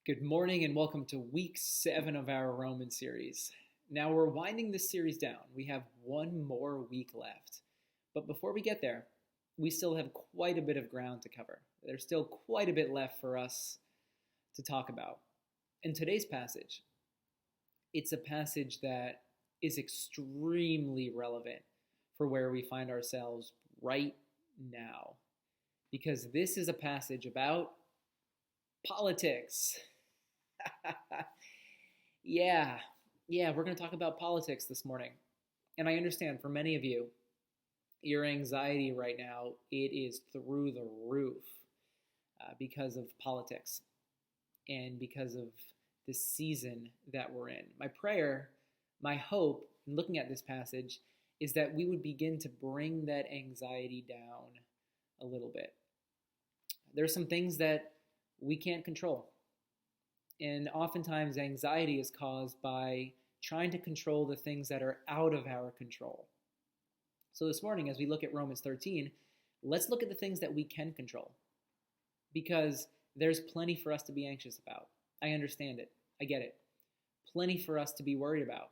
Good morning and welcome to week 7 of our Roman series. Now we're winding this series down. We have one more week left. But before we get there, we still have quite a bit of ground to cover. There's still quite a bit left for us to talk about. In today's passage, it's a passage that is extremely relevant for where we find ourselves right now. Because this is a passage about politics. Yeah, we're going to talk about politics this morning. And I understand for many of you, your anxiety right now, it is through the roof because of politics and because of the season that we're in. My prayer, my hope, in looking at this passage, is that we would begin to bring that anxiety down a little bit. There are some things that we can't control. And oftentimes anxiety is caused by trying to control the things that are out of our control. So this morning, as we look at Romans 13, let's look at the things that we can control. Because there's plenty for us to be anxious about. I understand it. I get it. Plenty for us to be worried about.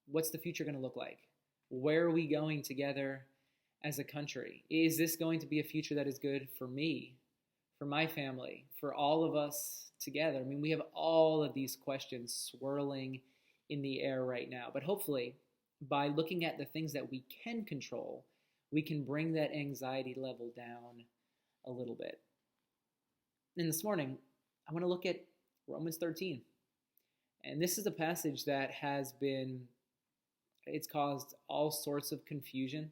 What's the future going to look like? Where are we going together as a country? Is this going to be a future that is good for me, for my family, for all of us together? I mean, we have all of these questions swirling in the air right now. But hopefully, by looking at the things that we can control, we can bring that anxiety level down a little bit. And this morning, I want to look at Romans 13. And this is a passage that it's caused all sorts of confusion.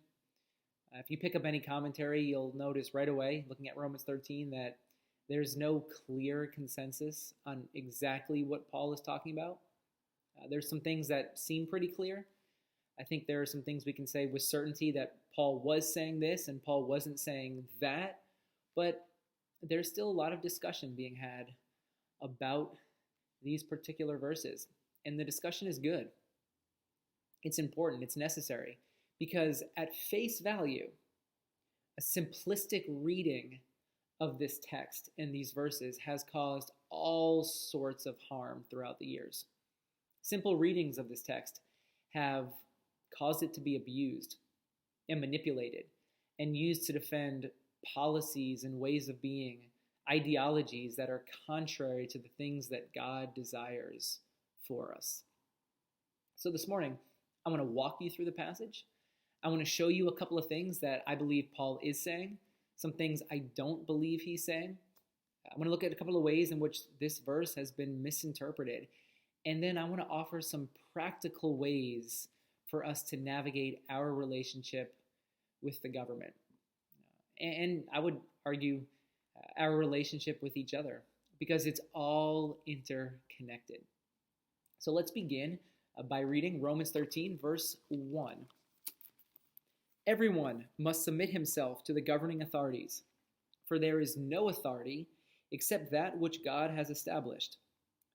If you pick up any commentary, you'll notice right away, looking at Romans 13, that there's no clear consensus on exactly what Paul is talking about. There's some things that seem pretty clear. I think there are some things we can say with certainty that Paul was saying this and Paul wasn't saying that, but there's still a lot of discussion being had about these particular verses. And the discussion is good. It's important. It's necessary. Because at face value, a simplistic reading of this text and these verses has caused all sorts of harm throughout the years. Simple readings of this text have caused it to be abused and manipulated and used to defend policies and ways of being, ideologies that are contrary to the things that God desires for us. So this morning, I want to walk you through the passage. I want to show you a couple of things that I believe Paul is saying, some things I don't believe he's saying. I want to look at a couple of ways in which this verse has been misinterpreted. And then I want to offer some practical ways for us to navigate our relationship with the government. And I would argue our relationship with each other, because it's all interconnected. So let's begin by reading Romans 13, verse 1. Everyone must submit himself to the governing authorities, for there is no authority except that which God has established.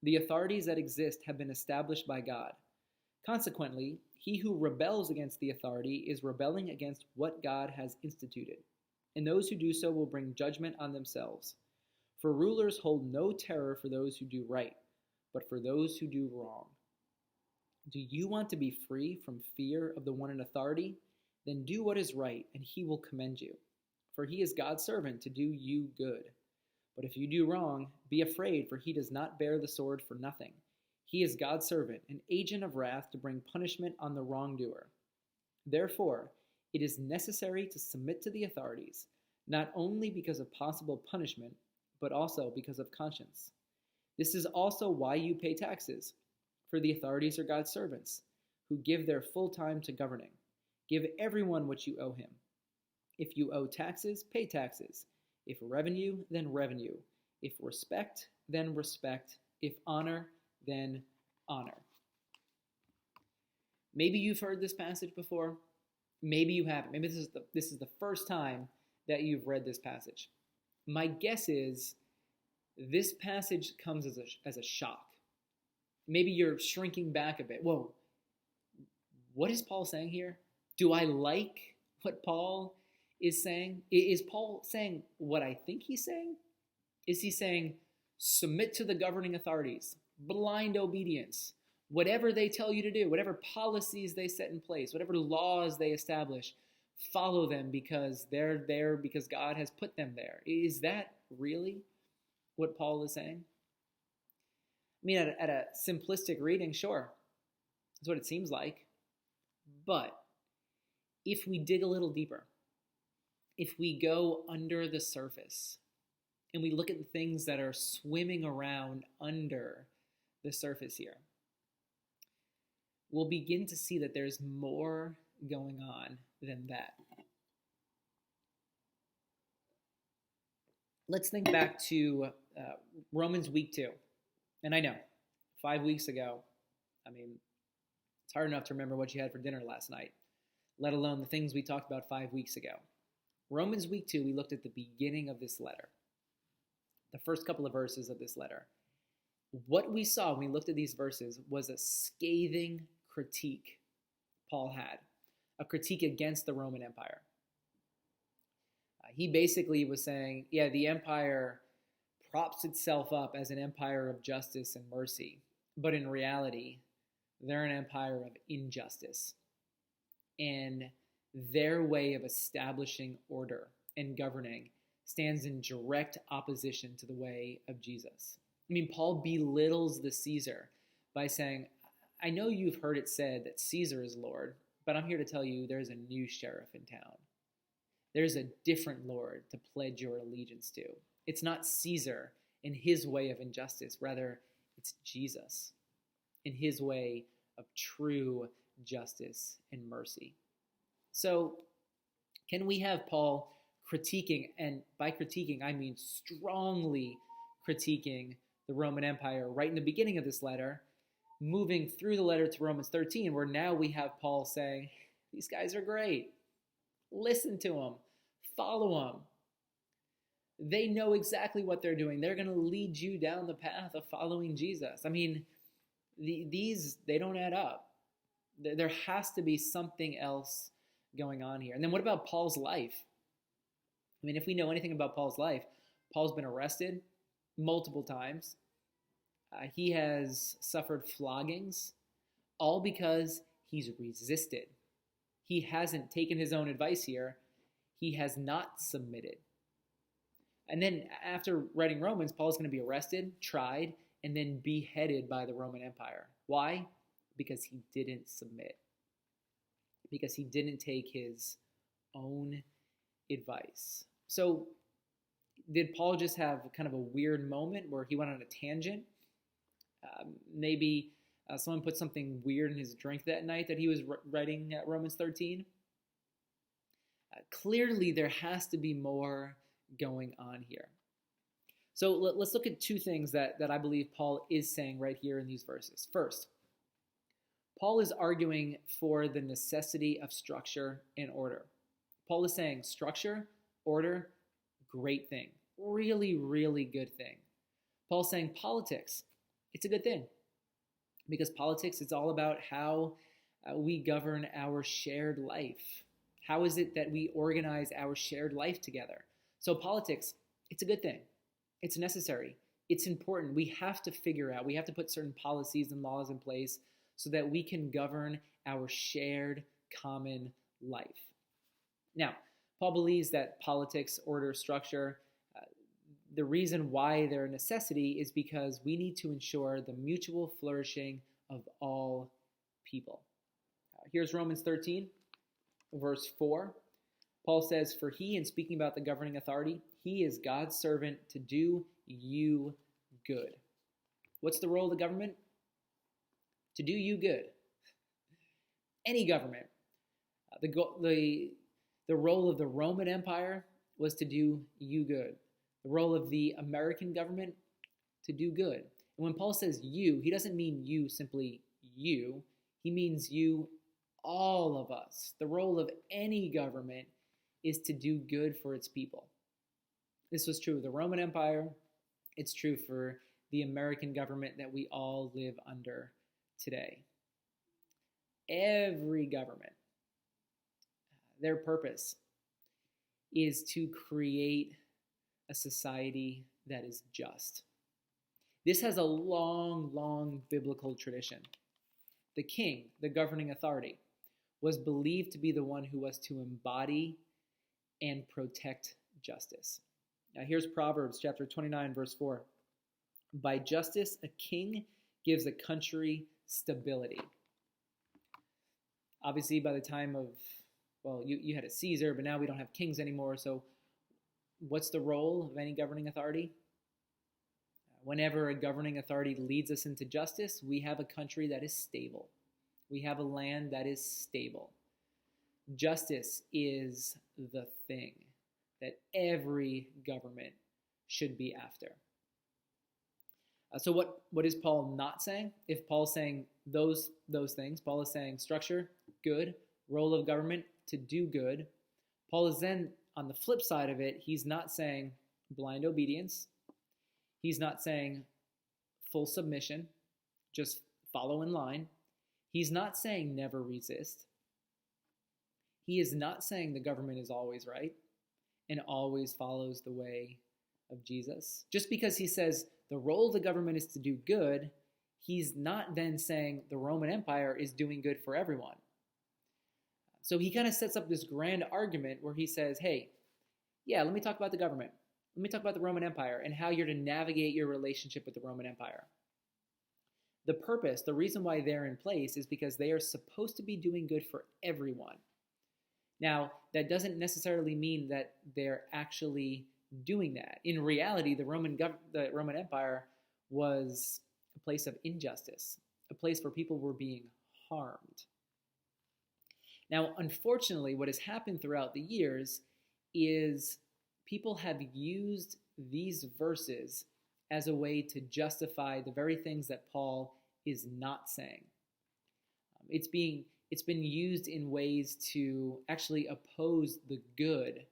The authorities that exist have been established by God. Consequently, he who rebels against the authority is rebelling against what God has instituted, and those who do so will bring judgment on themselves. For rulers hold no terror for those who do right, but for those who do wrong. Do you want to be free from fear of the one in authority? Then do what is right, and he will commend you. For he is God's servant to do you good. But if you do wrong, be afraid, for he does not bear the sword for nothing. He is God's servant, an agent of wrath to bring punishment on the wrongdoer. Therefore, it is necessary to submit to the authorities, not only because of possible punishment, but also because of conscience. This is also why you pay taxes, for the authorities are God's servants, who give their full time to governing. Give everyone what you owe him. If you owe taxes, pay taxes. If revenue, then revenue. If respect, then respect. If honor, then honor. Maybe you've heard this passage before. Maybe you haven't. Maybe this is the first time that you've read this passage. My guess is this passage comes as a shock. Maybe you're shrinking back a bit. Whoa, what is Paul saying here? Do I like what Paul is saying? Is Paul saying what I think he's saying? Is he saying, Submit to the governing authorities, blind obedience. Whatever they tell you to do, whatever policies they set in place, whatever laws they establish, follow them because they're there because God has put them there. Is that really what Paul is saying? I mean, at a simplistic reading, sure, that's what it seems like. But if we dig a little deeper, if we go under the surface and we look at the things that are swimming around under the surface here, we'll begin to see that there's more going on than that. Let's think back to Romans week 2. And I know, 5 weeks ago, I mean, it's hard enough to remember what you had for dinner last night, let alone the things we talked about 5 weeks ago. Romans week 2, we looked at the beginning of this letter, the first couple of verses of this letter. What we saw when we looked at these verses was a scathing critique Paul had, a critique against the Roman Empire. He basically was saying, yeah, the empire props itself up as an empire of justice and mercy, but in reality, they're an empire of injustice. And their way of establishing order and governing stands in direct opposition to the way of Jesus. I mean, Paul belittles the Caesar by saying, I know you've heard it said that Caesar is Lord, but I'm here to tell you there's a new sheriff in town. There's a different Lord to pledge your allegiance to. It's not Caesar in his way of injustice. Rather, it's Jesus in his way of true justice and mercy. So, can we have Paul critiquing, and by critiquing, I mean strongly critiquing the Roman Empire right in the beginning of this letter, moving through the letter to Romans 13, where now we have Paul saying, these guys are great. Listen to them. Follow them. They know exactly what they're doing. They're going to lead you down the path of following Jesus. I mean, they don't add up. There has to be something else going on here. And then what about Paul's life? I mean, if we know anything about Paul's life, Paul's been arrested multiple times. He has suffered floggings, all because he's resisted. He hasn't taken his own advice here. He has not submitted. And then after writing Romans, Paul's going to be arrested, tried, and then beheaded by the Roman Empire. Why? Because he didn't submit. Because he didn't take his own advice. So did Paul just have kind of a weird moment where he went on a tangent? Maybe someone put something weird in his drink that night that he was writing Romans 13? Clearly, there has to be more going on here. So let's look at two things that I believe Paul is saying right here in these verses. First, Paul is arguing for the necessity of structure and order. Paul is saying structure, order, great thing. Really, really good thing. Paul's saying politics, it's a good thing. Because politics, it's all about how we govern our shared life. How is it that we organize our shared life together? So politics, it's a good thing. It's necessary. It's important. We have to figure out, we have to put certain policies and laws in place so that we can govern our shared common life. Now, Paul believes that politics, order, structure, the reason why they're a necessity is because we need to ensure the mutual flourishing of all people. Here's Romans 13, verse 4. Paul says, "For he," in speaking about the governing authority, "he is God's servant to do you good." What's the role of the government? To do you good. Any government. The role of the Roman Empire was to do you good. The role of the American government, to do good. And when Paul says you, he doesn't mean you simply you. He means you, all of us. The role of any government is to do good for its people. This was true of the Roman Empire. It's true for the American government that we all live under today. Every government, their purpose is to create a society that is just. This has a long, long biblical tradition. The king, the governing authority, was believed to be the one who was to embody and protect justice. Now here's Proverbs chapter 29, verse 4. By justice, a king gives a country stability. Obviously, by the time of, well, you had a Caesar, but now we don't have kings anymore. So what's the role of any governing authority? Whenever a governing authority leads us into justice, we have a country that is stable. We have a land that is stable. Justice is the thing that every government should be after. So what is Paul not saying? If Paul's saying those things, Paul is saying structure, good, role of government, to do good. Paul is then, on the flip side of it, he's not saying blind obedience. He's not saying full submission, just follow in line. He's not saying never resist. He is not saying the government is always right and always follows the way of Jesus. Just because he says the role of the government is to do good, he's not then saying the Roman Empire is doing good for everyone. So he kind of sets up this grand argument where he says, hey, yeah, let me talk about the government. Let me talk about the Roman Empire and how you're to navigate your relationship with the Roman Empire. The purpose, the reason why they're in place is because they are supposed to be doing good for everyone. Now, that doesn't necessarily mean that they're actually doing that. In reality, the Roman Empire was a place of injustice, a place where people were being harmed. Now, unfortunately, what has happened throughout the years is people have used these verses as a way to justify the very things that Paul is not saying. It's been used in ways to actually oppose the good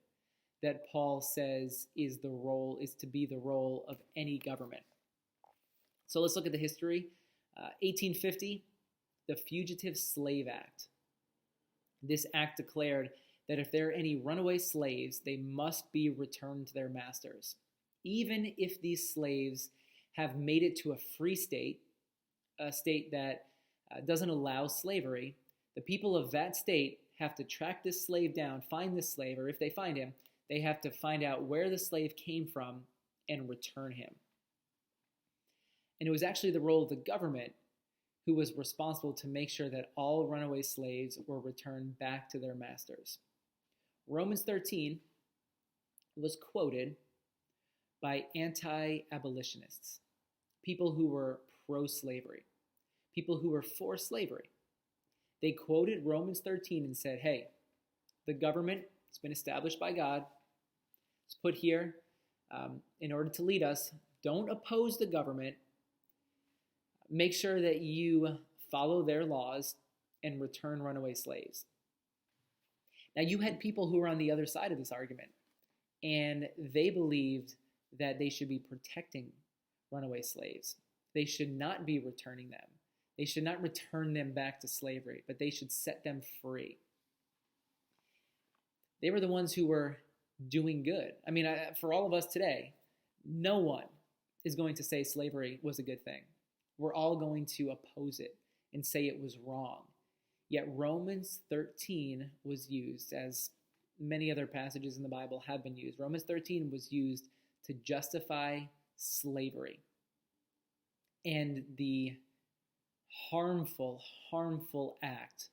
that Paul says is to be the role of any government. So let's look at the history. 1850, the Fugitive Slave Act. This act declared that if there are any runaway slaves, they must be returned to their masters. Even if these slaves have made it to a free state, a state that doesn't allow slavery, the people of that state have to track this slave down, find this slave, or if they find him, they have to find out where the slave came from and return him. And it was actually the role of the government who was responsible to make sure that all runaway slaves were returned back to their masters. Romans 13 was quoted by anti-abolitionists, people who were pro-slavery, people who were for slavery. They quoted Romans 13 and said, hey, the government has been established by God. It's put here in order to lead us. Don't oppose the government. Make sure that you follow their laws and return runaway slaves. Now, you had people who were on the other side of this argument, and they believed that they should be protecting runaway slaves. They should not be returning them. They should not return them back to slavery, but they should set them free. They were the ones who were doing good. I mean, for all of us today, no one is going to say slavery was a good thing. We're all going to oppose it and say it was wrong. Yet Romans 13 was used, as many other passages in the Bible have been used. Romans 13 was used to justify slavery and the harmful act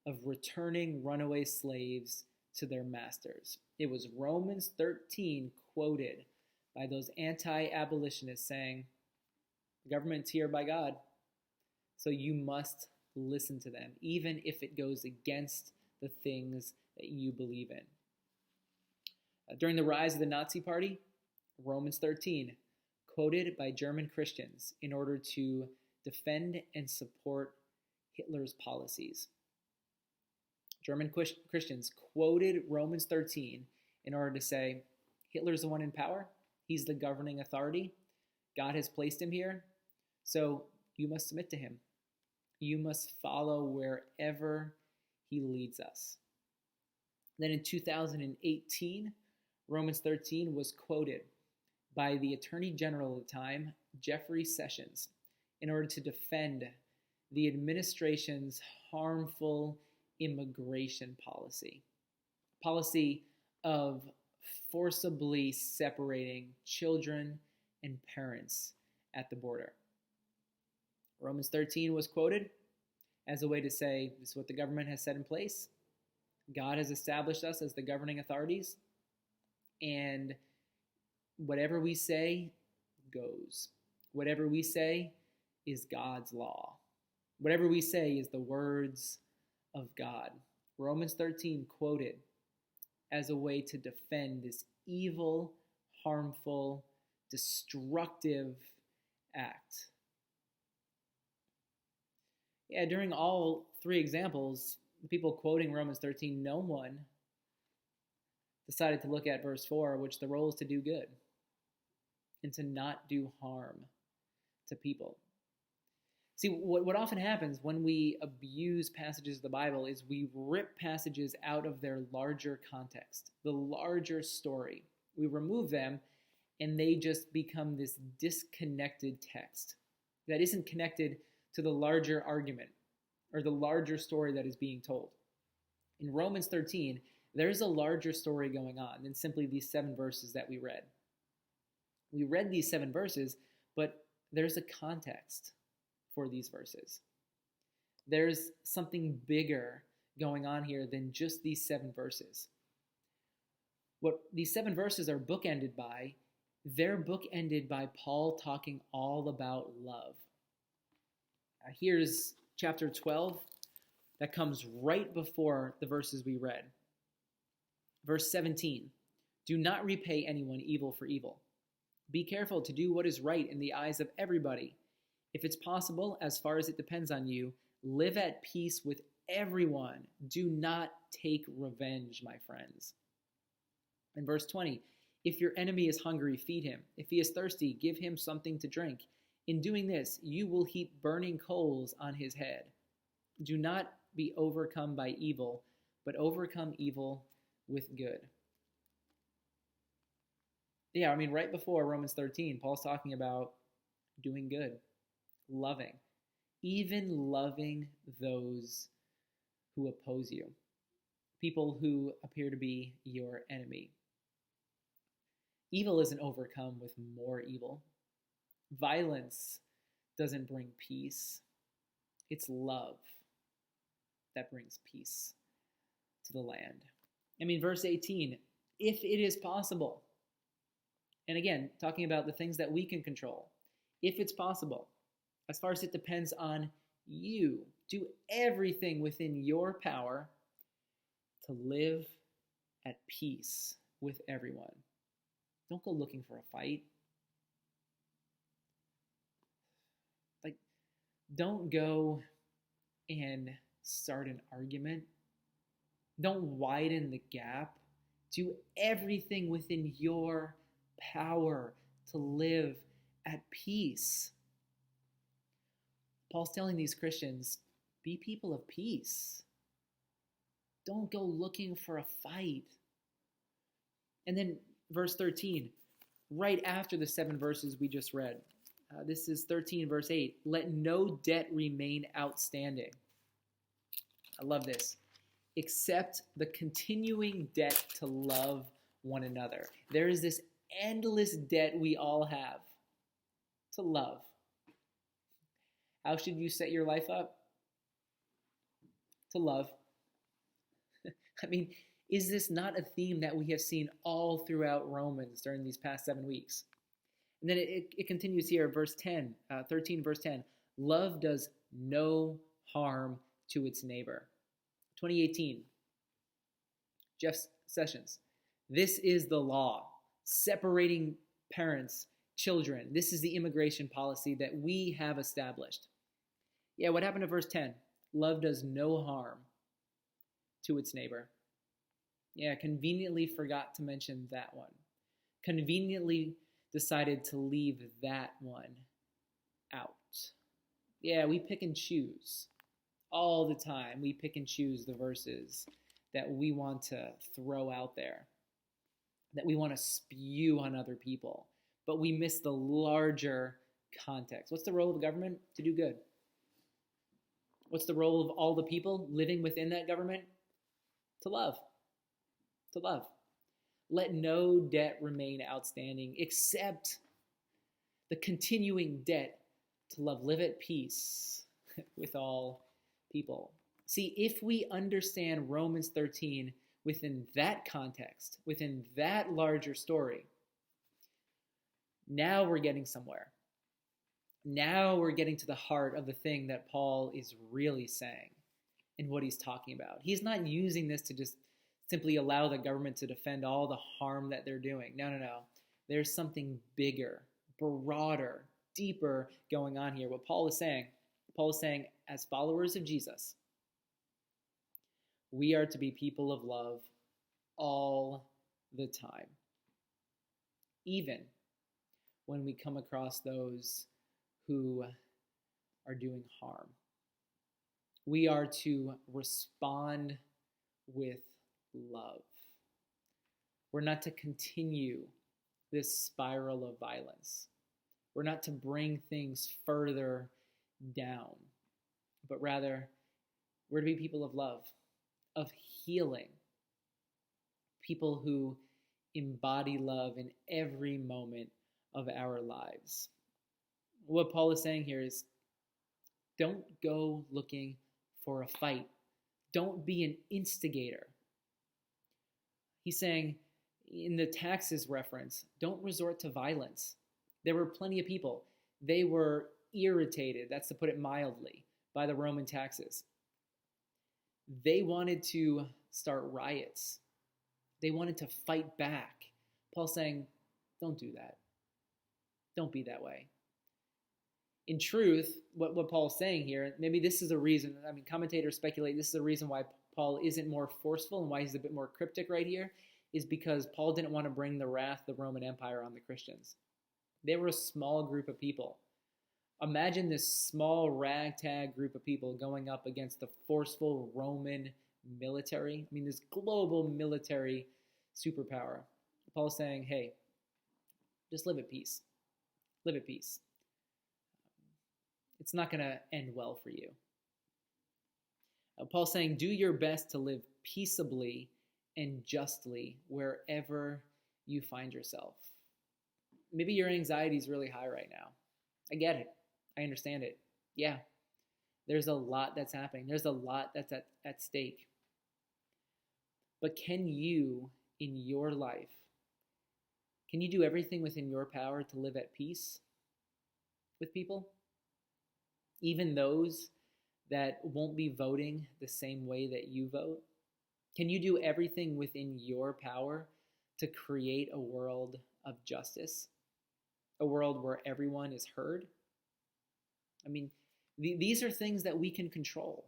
of returning runaway slaves to their masters. It was Romans 13 quoted by those anti-abolitionists saying, the government's here by God, so you must listen to them, even if it goes against the things that you believe in. During the rise of the Nazi Party, Romans 13, quoted by German Christians in order to defend and support Hitler's policies. German Christians quoted Romans 13 in order to say, Hitler's the one in power, he's the governing authority, God has placed him here, so you must submit to him. You must follow wherever he leads us. Then in 2018, Romans 13 was quoted by the Attorney General at the time, Jeffrey Sessions in order to defend the administration's harmful immigration policy of forcibly separating children and parents at the border. Romans 13 was quoted as a way to say, this is what the government has set in place. God has established us as the governing authorities, and whatever we say goes. Whatever we say is God's law. Whatever we say is the words of God. Romans 13 quoted as a way to defend this evil, harmful, destructive act. Yeah, during all three examples, the people quoting Romans 13, no one decided to look at verse 4, which the role is to do good and to not do harm to people. See, what often happens when we abuse passages of the Bible is we rip passages out of their larger context, the larger story. We remove them, and they just become this disconnected text that isn't connected to the larger argument or the larger story that is being told. In Romans 13, there's a larger story going on than simply these 7 verses that we read. We read these 7 verses, but there's a context for these verses. There's something bigger going on here than just these 7 verses. What these 7 verses are bookended by, they're bookended by Paul talking all about love. Here's chapter 12 that comes right before the verses we read. Verse 17, do not repay anyone evil for evil. Be careful to do what is right in the eyes of everybody. If it's possible, as far as it depends on you, live at peace with everyone. Do not take revenge, my friends. In verse 20, if your enemy is hungry, feed him. If he is thirsty, give him something to drink. In doing this, you will heap burning coals on his head. Do not be overcome by evil, but overcome evil with good. Yeah, right before Romans 13, Paul's talking about doing good, loving, even loving those who oppose you, people who appear to be your enemy. Evil isn't overcome with more evil. Violence doesn't bring peace. It's love that brings peace to the land. Verse 18, if it is possible, and again, talking about the things that we can control, if it's possible, as far as it depends on you, do everything within your power to live at peace with everyone. Don't go looking for a fight. Don't go and start an argument. Don't widen the gap. Do everything within your power to live at peace. Paul's telling these Christians, be people of peace. Don't go looking for a fight. And then verse 13, right after the 7 verses we just read, this is 13 verse 8, let no debt remain outstanding. I love this. Except the continuing debt to love one another. There is this endless debt we all have to love. How should you set your life up? To love. Is this not a theme that we have seen all throughout Romans during these past 7 weeks? And then it continues here, verse 10, 13 verse 10. Love does no harm to its neighbor. 2018, Jeff Sessions. This is the law, separating parents, children. This is the immigration policy that we have established. Yeah, what happened to verse 10? Love does no harm to its neighbor. Yeah, conveniently forgot to mention that one. Conveniently decided to leave that one out. Yeah, we pick and choose. All the time, we pick and choose the verses that we want to throw out there, that we want to spew on other people. But we miss the larger context. What's the role of government? To do good. What's the role of all the people living within that government? To love. To love. Let no debt remain outstanding except the continuing debt to love. Live at peace with all people. See, if we understand Romans 13 within that context, within that larger story, now we're getting somewhere. Now we're getting to the heart of the thing that Paul is really saying and what he's talking about. He's not using this to just simply allow the government to defend all the harm that they're doing. No. There's something bigger, broader, deeper going on here. What Paul is saying, as followers of Jesus, we are to be people of love all the time, even when we come across those who are doing harm. We are to respond with love. We're not to continue this spiral of violence. We're not to bring things further down, but rather we're to be people of love, of healing, people who embody love in every moment of our lives. What Paul is saying here is, don't go looking for a fight. Don't be an instigator. He's saying, in the taxes reference, don't resort to violence. There were plenty of people. They were irritated, that's to put it mildly, by the Roman taxes. They wanted to start riots. They wanted to fight back. Paul's saying, don't do that. Don't be that way. In truth, what Paul's saying here, maybe this is a reason, commentators speculate this is a reason why Paul isn't more forceful and why he's a bit more cryptic right here, is because Paul didn't want to bring the wrath of the Roman Empire on the Christians. They were a small group of people. Imagine this small ragtag group of people going up against the forceful Roman military. This global military superpower. Paul's saying, hey, just live at peace. Live at peace. It's not going to end well for you. Paul's saying, do your best to live peaceably and justly wherever you find yourself. Maybe your anxiety is really high right now. I get it. I understand it. Yeah, there's a lot that's happening. There's a lot that's at stake. But can you, in your life, can you do everything within your power to live at peace with people? Even those that won't be voting the same way that you vote? Can you do everything within your power to create a world of justice? A world where everyone is heard? These are things that we can control.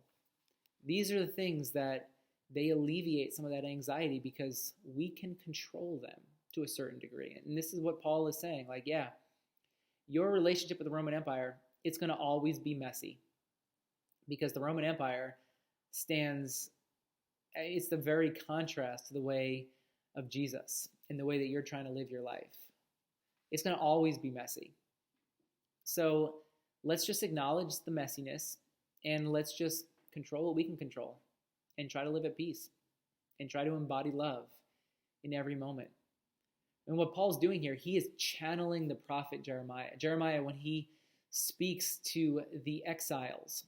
These are the things that they alleviate some of that anxiety because we can control them to a certain degree. And this is what Paul is saying. Your relationship with the Roman Empire, it's going to always be messy because the Roman Empire it's the very contrast to the way of Jesus and the way that you're trying to live your life. It's going to always be messy. So let's just acknowledge the messiness and let's just control what we can control and try to live at peace and try to embody love in every moment. And what Paul's doing here, he is channeling the prophet Jeremiah. Jeremiah, when he speaks to the exiles,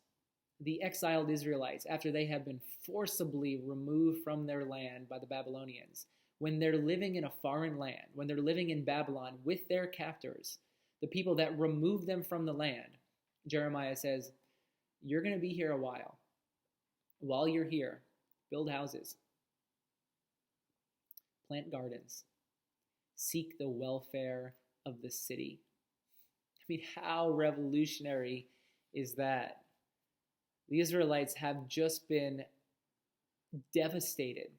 the exiled Israelites, after they have been forcibly removed from their land by the Babylonians, when they're living in a foreign land, when they're living in Babylon with their captors, the people that removed them from the land, Jeremiah says, you're going to be here a while. While you're here, build houses, plant gardens, seek the welfare of the city. How revolutionary is that? The Israelites have just been devastated.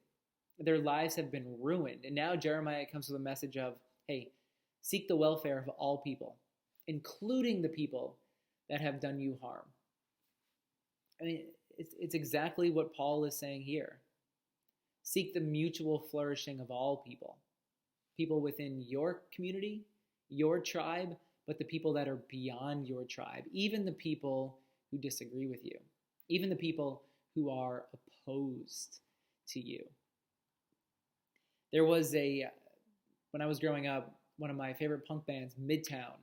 Their lives have been ruined. And now Jeremiah comes with a message of, hey, seek the welfare of all people, including the people that have done you harm. It's exactly what Paul is saying here. Seek the mutual flourishing of all people. People within your community, your tribe, but the people that are beyond your tribe, even the people who disagree with you, even the people who are opposed to you. There was when I was growing up, one of my favorite punk bands, Midtown,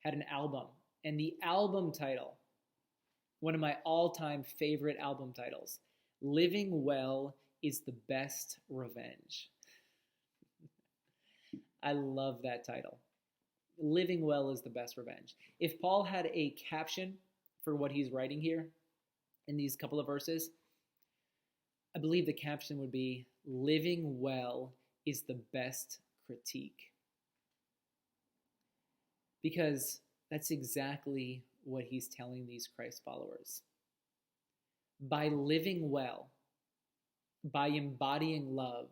had an album, and the album title, one of my all-time favorite album titles, Living Well is the Best Revenge. I love that title. Living well is the best revenge. If Paul had a caption for what he's writing here in these couple of verses, I believe the caption would be, living well is the best critique. Because that's exactly what he's telling these Christ followers. By living well, by embodying love,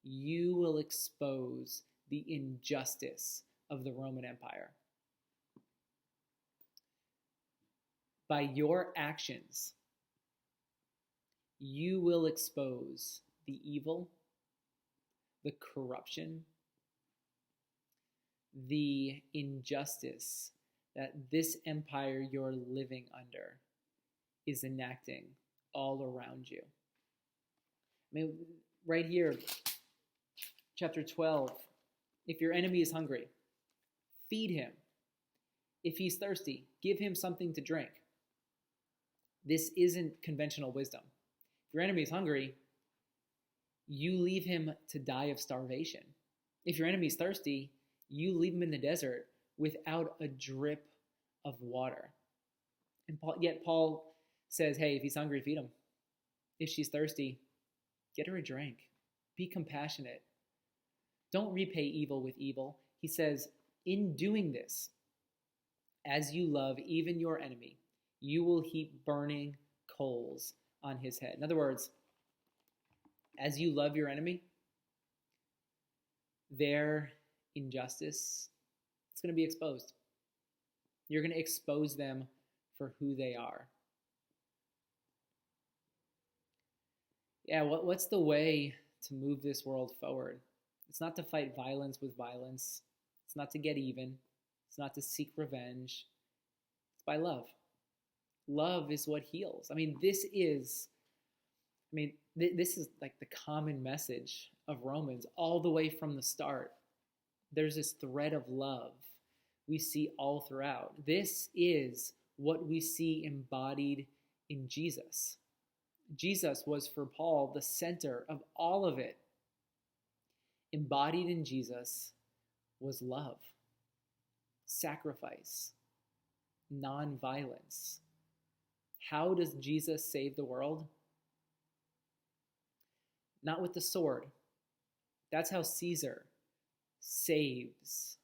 you will expose the injustice of the Roman Empire. By your actions, you will expose the evil, the corruption, the injustice that this empire you're living under is enacting all around you. I mean, right here, chapter 12, if your enemy is hungry, feed him. If he's thirsty, give him something to drink. This isn't conventional wisdom. If your enemy is hungry, you leave him to die of starvation. If your enemy is thirsty, you leave him in the desert without a drip of water. And yet Paul says, hey, if he's hungry, feed him. If she's thirsty, get her a drink. Be compassionate. Don't repay evil with evil. He says, in doing this, as you love even your enemy, you will heap burning coals on his head. In other words, as you love your enemy, their injustice, it's going to be exposed. You're going to expose them for who they are. Yeah, what's the way to move this world forward? It's not to fight violence with violence. It's not to get even. It's not to seek revenge. It's by love. Love is what heals. This is like the common message of Romans all the way from the start. There's this thread of love we see all throughout. This is what we see embodied in Jesus. Jesus was, for Paul, the center of all of it. Embodied in Jesus was love, sacrifice, nonviolence. How does Jesus save the world? Not with the sword. That's how Caesar saves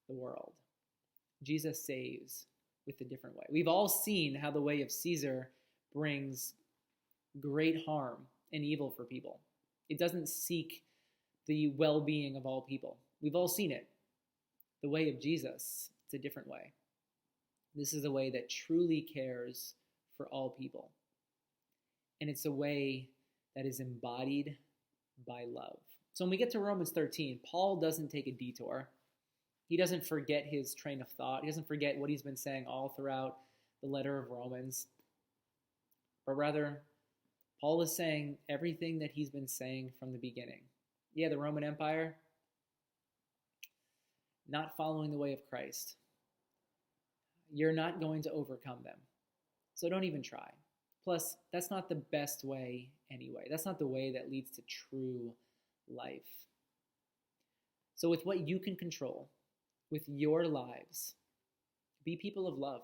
the world. Jesus saves with a different way. We've all seen how the way of Caesar brings great harm and evil for people. It doesn't seek the well-being of all people. We've all seen it. The way of Jesus, it's a different way. This is a way that truly cares for all people. And it's a way that is embodied by love. So when we get to Romans 13, Paul doesn't take a detour. He doesn't forget his train of thought. He doesn't forget what he's been saying all throughout the letter of Romans. But rather, Paul is saying everything that he's been saying from the beginning. Yeah, the Roman Empire, not following the way of Christ. You're not going to overcome them. So don't even try. Plus, that's not the best way anyway. That's not the way that leads to true life. So with what you can control, with your lives, be people of love,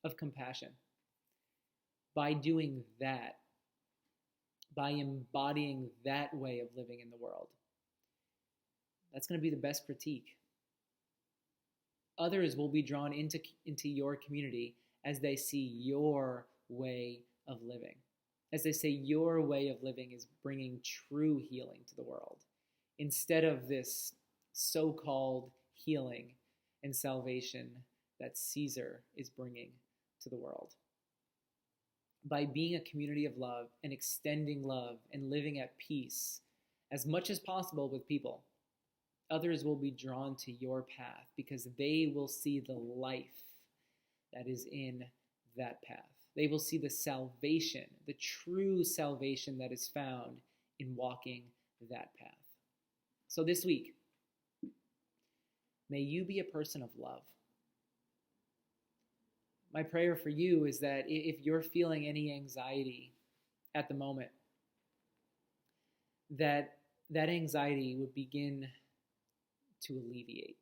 of compassion. By doing that, by embodying that way of living in the world, that's going to be the best critique. Others will be drawn into your community as they see your way of living. As they say, your way of living is bringing true healing to the world, instead of this so-called healing and salvation that Caesar is bringing to the world. By being a community of love and extending love and living at peace as much as possible with people, Others will be drawn to your path because they will see the life that is in that path. They will see the salvation, the true salvation that is found in walking that path. So this week, may you be a person of love. My prayer for you is that if you're feeling any anxiety at the moment, that anxiety would begin to alleviate.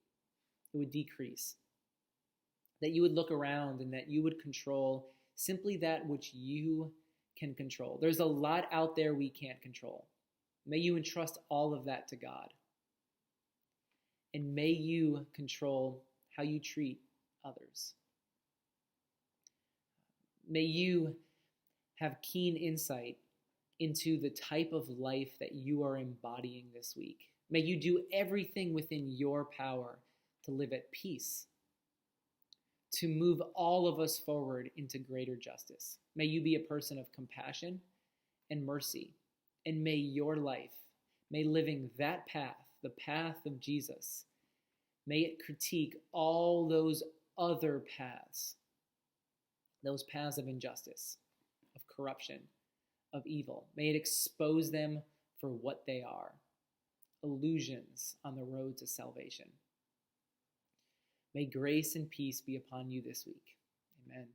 It would decrease. That you would look around and that you would control simply that which you can control. There's a lot out there we can't control. May you entrust all of that to God. And may you control how you treat others. May you have keen insight into the type of life that you are embodying this week. May you do everything within your power to live at peace, to move all of us forward into greater justice. May you be a person of compassion and mercy. And may your life, may living that path, the path of Jesus, may it critique all those other paths, those paths of injustice, of corruption, of evil. May it expose them for what they are, illusions on the road to salvation. May grace and peace be upon you this week. Amen.